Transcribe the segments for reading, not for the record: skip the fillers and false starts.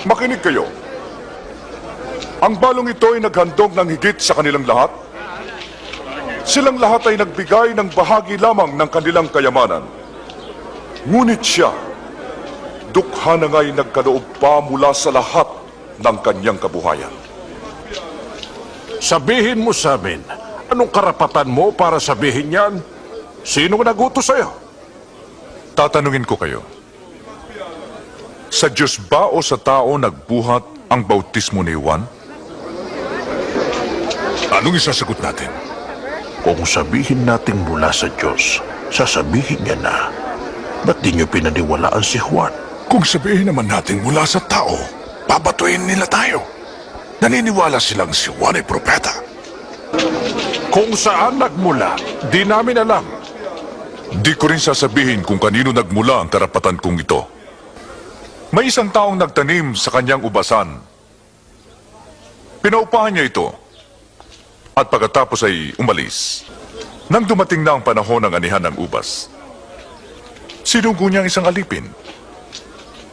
Makinig kayo. Ang balong ito ay naghandog ng higit sa kanilang lahat. Silang lahat ay nagbigay ng bahagi lamang ng kanilang kayamanan. Ngunit siya, dukha na nga'y nagkaloob pa mula sa lahat ng kanyang kabuhayan. Sabihin mo sa amin, anong karapatan mo para sabihin yan? Sinong nagutos sa'yo? Tatanungin ko kayo. Sa Diyos ba o sa tao nagbuhat ang bautismo ni Juan? Anong isasagot natin? Kung sabihin natin mula sa Diyos, sasabihin niya na, ba't di niyo pinaniwalaan si Juan? Kung sabihin naman natin mula sa tao, babatuin nila tayo. Naniniwala silang si Juan ay propeta. Kung saan nagmula, di namin alam. Di ko rin sasabihin kung kanino nagmula ang karapatan kong ito. May isang taong nagtanim sa kanyang ubasan. Pinaupahan niya ito. At pagkatapos ay umalis. Nang dumating na ang panahon ng anihan ng ubas, sinunggo niya ang isang alipin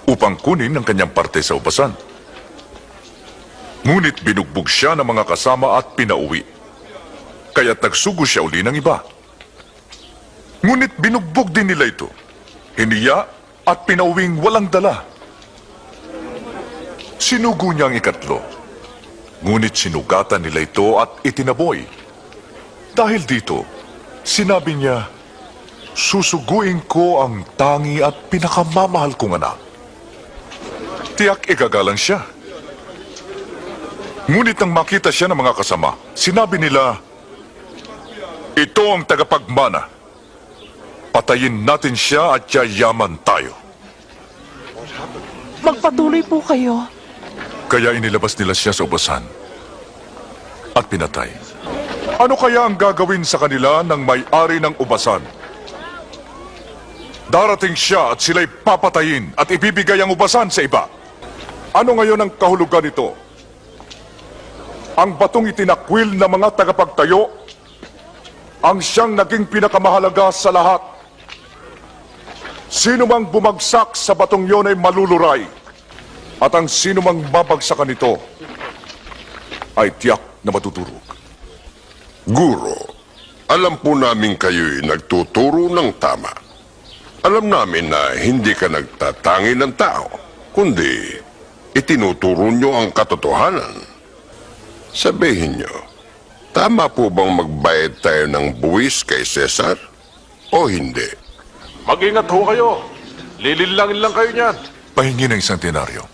upang kunin ang kanyang parte sa ubasan. Ngunit binugbog siya ng mga kasama at pinauwi. Kaya't nagsugo siya uli ng iba. Ngunit binugbog din nila ito. Hiniya at pinauwing walang dala. Sinugo niya ang ikatlo. Ngunit sinugatan nila ito at itinaboy. Dahil dito, sinabi niya, susuguin ko ang tangi at pinakamamahal kong anak. Tiyak igagalang siya. Ngunit nang makita siya ng mga kasama, sinabi nila, ito ang tagapagmana. Patayin natin siya at yayaman tayo. Magpatuloy po kayo. Kaya inilabas nila siya sa ubasan at pinatay. Ano kaya ang gagawin sa kanila ng may-ari ng ubasan? Darating siya at sila'y papatayin at ibibigay ang ubasan sa iba. Ano ngayon ang kahulugan nito? Ang batong itinakwil ng mga tagapagtayo ang siyang naging pinakamahalaga sa lahat. Sino mang bumagsak sa batong yon ay maluluray. At ang sino mang babagsakan nito ay tiyak na matuturog. Guro, alam po namin kayo'y nagtuturo ng tama. Alam namin na hindi ka nagtatangi ng tao, kundi itinuturo nyo ang katotohanan. Sabihin nyo, tama po bang magbayad tayo ng buwis kay Cesar o hindi? Mag-ingat ho kayo. Lililangin lang kayo niyan. Pahingi ng isang denaryo.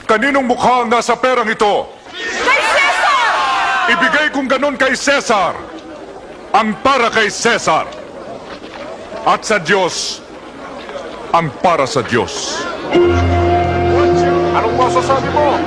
Kaninong mukha ang nasa perang ito? Kay Cesar! Ibigay kong ganon kay Cesar. Ang para kay Cesar. At sa Diyos, ang para sa Diyos. Anong masasabi mo?